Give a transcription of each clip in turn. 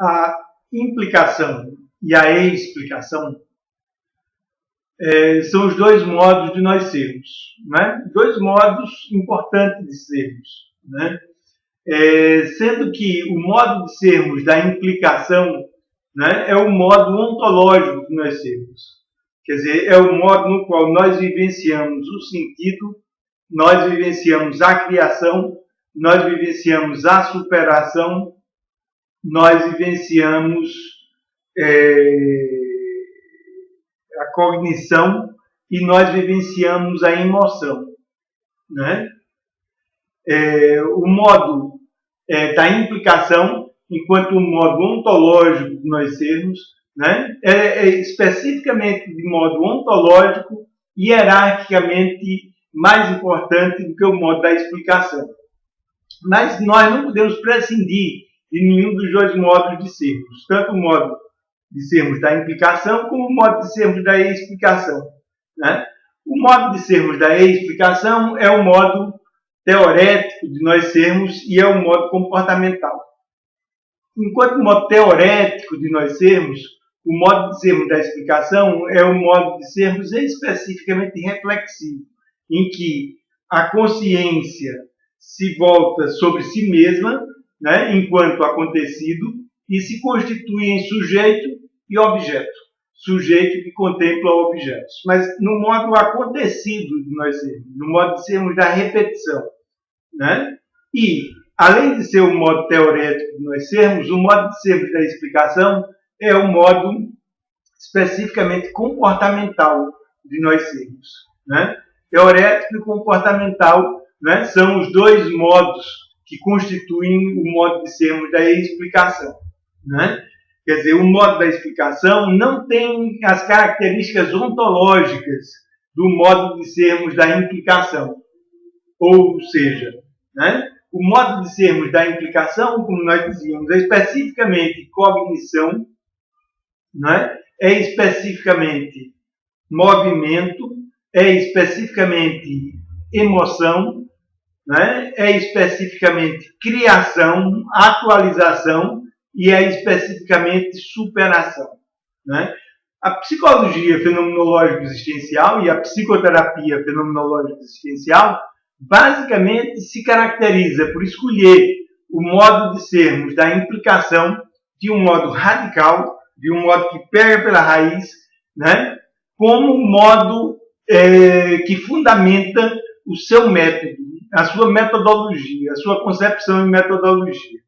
A implicação e a explicação são os dois modos de nós sermos, né? Dois modos importantes de sermos, né? Sendo que o modo de sermos da implicação, né, é o modo ontológico de nós sermos. Quer dizer, é o modo no qual nós vivenciamos o sentido, nós vivenciamos a criação, nós vivenciamos a superação, nós vivenciamos a cognição e nós vivenciamos a emoção, né? O modo da implicação, enquanto o modo ontológico de nós sermos, né, especificamente de modo ontológico, hierarquicamente mais importante do que o modo da explicação. Mas nós não podemos prescindir de nenhum dos dois modos de sermos, tanto o modo de sermos da implicação como o modo de sermos da explicação, né? O modo de sermos da explicação é o modo teorético de nós sermos e é o modo comportamental. Enquanto o modo teorético de nós sermos, o modo de sermos da explicação é o modo de sermos especificamente reflexivo, em que a consciência se volta sobre si mesma, né, enquanto acontecido, e se constitui em sujeito e objeto. Sujeito que contempla objetos. Mas no modo acontecido de nós sermos, no modo de sermos da repetição, né? E, além de ser o modo teorético de nós sermos, o modo de sermos da explicação é o modo especificamente comportamental de nós sermos, né? Teorético e comportamental, né, são os dois modos que constituem o modo de sermos da explicação, né? Quer dizer, o modo da explicação não tem as características ontológicas do modo de sermos da implicação. Ou seja, né, o modo de sermos da implicação, como nós dizíamos, é especificamente cognição, né? É especificamente movimento, é especificamente emoção, né? É especificamente criação, atualização e é especificamente superação, né? A psicologia fenomenológica existencial e a psicoterapia fenomenológica existencial basicamente se caracteriza por escolher o modo de sermos da implicação de um modo radical, de um modo que pega pela raiz, né, como um modo que fundamenta o seu método, a sua metodologia, a sua concepção e metodologia.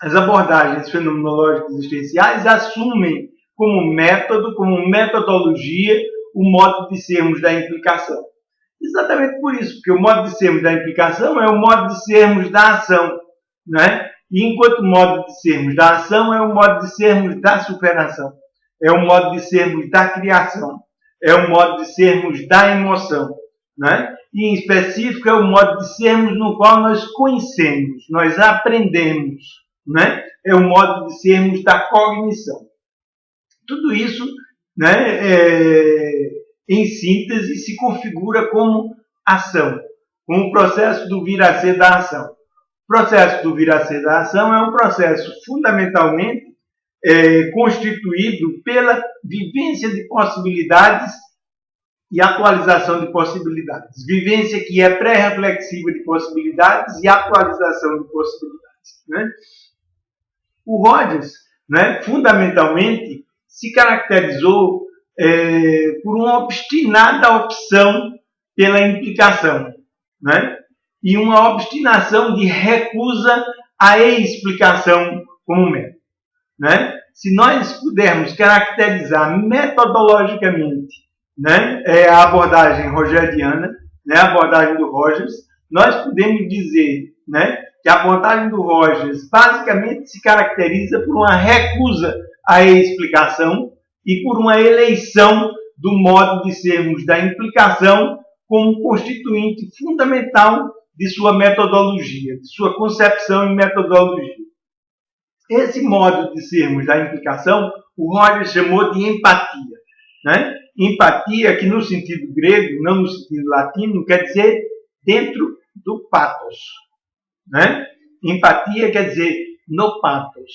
As abordagens fenomenológicas existenciais assumem como método, como metodologia, o modo de sermos da implicação. Exatamente por isso, porque o modo de sermos da implicação é o modo de sermos da ação, né? E enquanto o modo de sermos da ação é o modo de sermos da superação, é o modo de sermos da criação, é o modo de sermos da emoção, né? E em específico é o modo de sermos no qual nós conhecemos, nós aprendemos, né? É o modo de sermos da cognição. Tudo isso, né, em síntese, se configura como ação, como o processo do vir a ser da ação. O processo do vir a ser da ação é um processo fundamentalmente constituído pela vivência de possibilidades e atualização de possibilidades. Vivência que é pré-reflexiva de possibilidades e atualização de possibilidades, né? O Rogers, né, fundamentalmente, se caracterizou por uma obstinada opção pela implicação, né? E uma obstinação de recusa à explicação como método, né? Se nós pudermos caracterizar metodologicamente, né, a abordagem rogeriana, né, a abordagem do Rogers, nós podemos dizer, né, que a abordagem do Rogers basicamente se caracteriza por uma recusa à explicação e por uma eleição do modo de sermos da implicação como constituinte fundamental de sua metodologia, de sua concepção e metodologia. Esse modo de sermos da implicação, o Rogers chamou de empatia, né? Empatia, que no sentido grego, não no sentido latino, quer dizer dentro do pathos, né? Empatia quer dizer no pathos,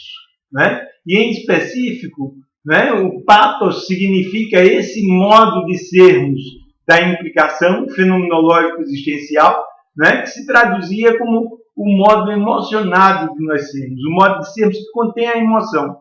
né? E em específico, né, o pathos significa esse modo de sermos da implicação fenomenológico existencial, né, que se traduzia como o modo emocionado de nós sermos, o modo de sermos que contém a emoção.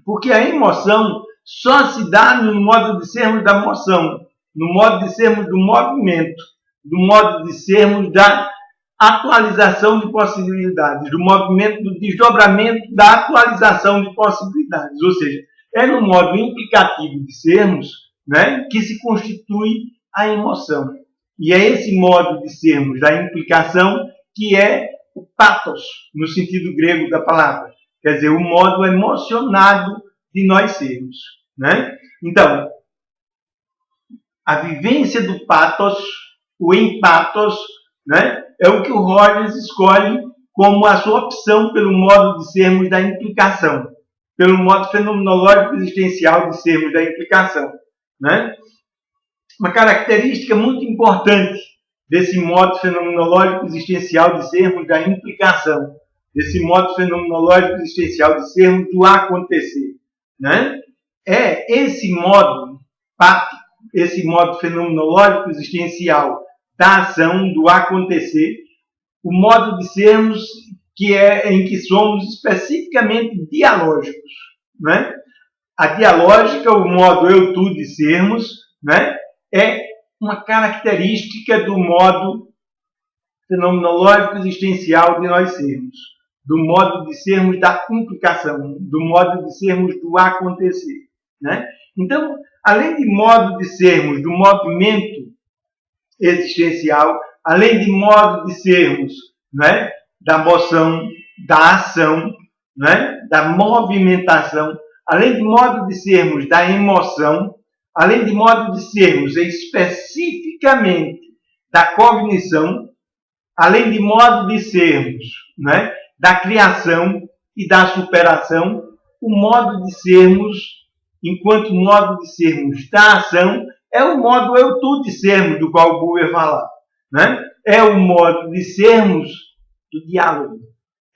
Porque a emoção só se dá no modo de sermos da moção, no modo de sermos do movimento, do modo de sermos da atualização de possibilidades, do movimento do desdobramento da atualização de possibilidades. Ou seja, é no modo implicativo de sermos, né, que se constitui a emoção. E é esse modo de sermos da implicação que é o pathos, no sentido grego da palavra. Quer dizer, o modo emocionado de nós sermos, né? Então, a vivência do pathos, o empathos, né, é o que o Rogers escolhe como a sua opção pelo modo de sermos da implicação, pelo modo fenomenológico existencial de sermos da implicação, né? Uma característica muito importante desse modo fenomenológico existencial de sermos da implicação, desse modo fenomenológico existencial de sermos do acontecer, né? É esse modo pático, esse modo fenomenológico existencial da ação, do acontecer, o modo de sermos que é em que somos especificamente dialógicos, né? A dialógica, o modo eu-tu de sermos, né, é uma característica do modo fenomenológico existencial de nós sermos, do modo de sermos da implicação, do modo de sermos do acontecer, né? Então, além de modo de sermos do movimento existencial, além de modo de sermos, né, da moção, da ação, né, da movimentação, além de modo de sermos da emoção, além de modo de sermos especificamente da cognição, além de modo de sermos, né, da criação e da superação, o modo de sermos, enquanto modo de sermos da ação, é o modo eu-tu de sermos, do qual o Buber falava, né? É o modo de sermos do diálogo,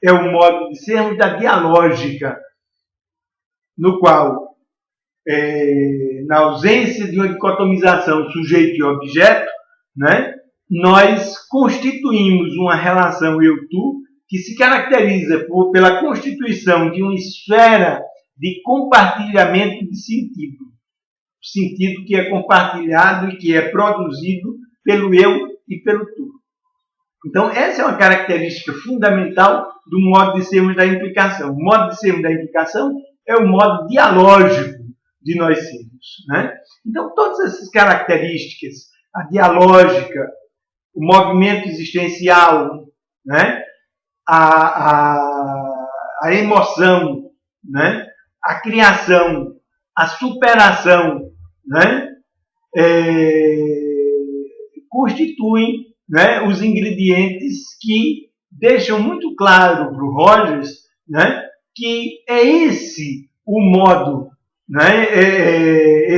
é o modo de sermos da dialógica, no qual, na ausência de uma dicotomização sujeito e objeto, né, nós constituímos uma relação eu-tu que se caracteriza pela constituição de uma esfera de compartilhamento de sentido. O sentido que é compartilhado e que é produzido pelo eu e pelo tu. Então, essa é uma característica fundamental do modo de sermos da implicação. O modo de sermos da implicação é o modo dialógico de nós sermos, né? Então, todas essas características, a dialógica, o movimento existencial, né? a emoção, né? A criação, a superação, né? Constituem, né, os ingredientes que deixam muito claro para o Rogers, né, que é esse o modo, né,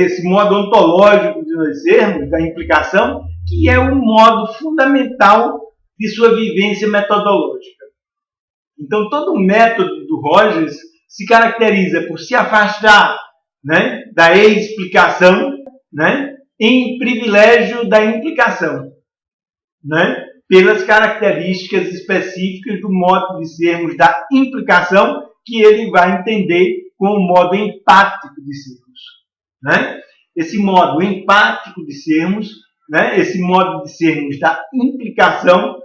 esse modo ontológico de nós sermos, da implicação, que é o modo fundamental de sua vivência metodológica. Então, todo o método do Rogers se caracteriza por se afastar, né, da explicação, né, em privilégio da implicação, né, pelas características específicas do modo de sermos da implicação, que ele vai entender como o modo empático de sermos, né? Esse modo empático de sermos, né, esse modo de sermos da implicação,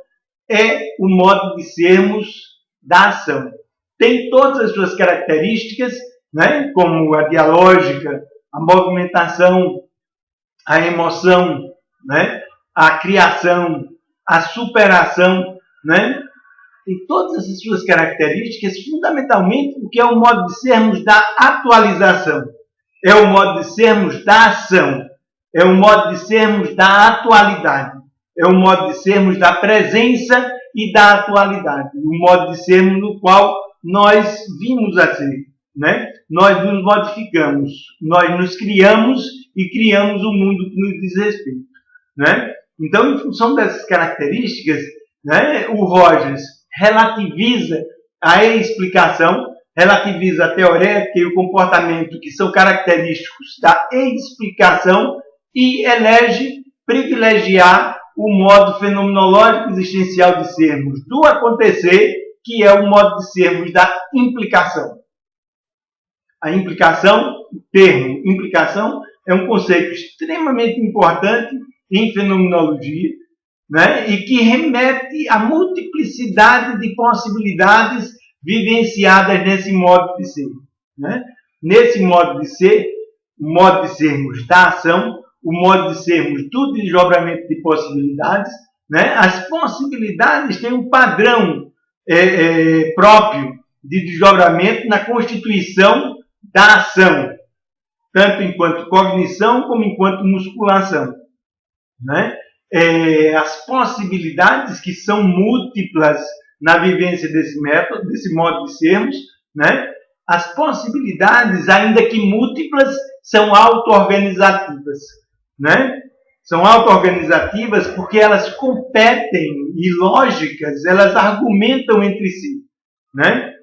é o modo de sermos da ação. Tem todas as suas características, né, como a dialógica, a movimentação, a emoção, né, a criação, a superação, né? Tem todas essas suas características, fundamentalmente porque é o modo de sermos da atualização, é o modo de sermos da ação, é o modo de sermos da atualidade, é o modo de sermos da presença e da atualidade, o modo de sermos no qual nós vimos a ser, né? Nós nos modificamos, nós nos criamos e criamos o mundo que nos diz respeito, né? Então, em função dessas características, né, o Rogers relativiza a explicação, relativiza a teorética e o comportamento que são característicos da explicação e elege privilegiar o modo fenomenológico existencial de sermos do acontecer, que é o modo de sermos da implicação. A implicação, o termo implicação, é um conceito extremamente importante em fenomenologia, né? E que remete à multiplicidade de possibilidades vivenciadas nesse modo de ser. Né? Nesse modo de ser, o modo de sermos da ação, o modo de sermos do desdobramento de possibilidades, né? As possibilidades têm um padrão próprio de desdobramento na constituição da ação, tanto enquanto cognição como enquanto musculação. Né? As possibilidades que são múltiplas na vivência desse método, desse modo de sermos, né? As possibilidades, ainda que múltiplas, são auto-organizativas. Né? São auto-organizativas porque elas competem e lógicas, elas argumentam entre si. Né?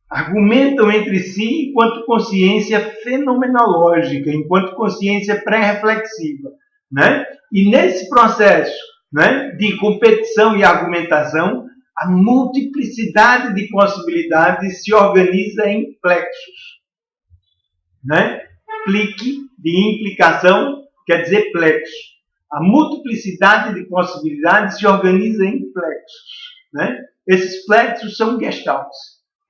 Argumentam entre si enquanto consciência fenomenológica, enquanto consciência pré-reflexiva. Né? E nesse processo, né, de competição e argumentação, a multiplicidade de possibilidades se organiza em plexos. Né? Clique de implicação quer dizer plexo. A multiplicidade de possibilidades se organiza em plexos. Né? Esses plexos são gestalts.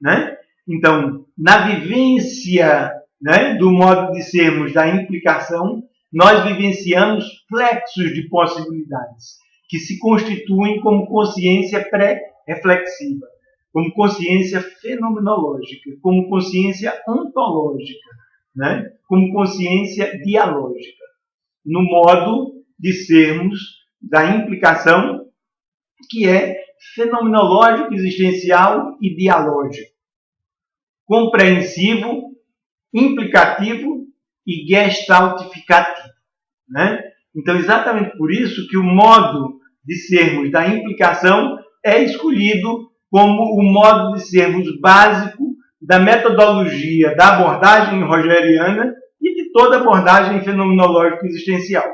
Né? Então, na vivência, né, do modo de sermos da implicação, nós vivenciamos plexos de possibilidades que se constituem como consciência pré-reflexiva, como consciência fenomenológica, como consciência ontológica, né? Como consciência dialógica, no modo de sermos da implicação, que é fenomenológico, existencial e dialógico, compreensivo, implicativo e gestaltificativo. Né? Então, exatamente por isso que o modo de sermos da implicação é escolhido como o modo de sermos básico da metodologia da abordagem rogeriana e de toda abordagem fenomenológica existencial.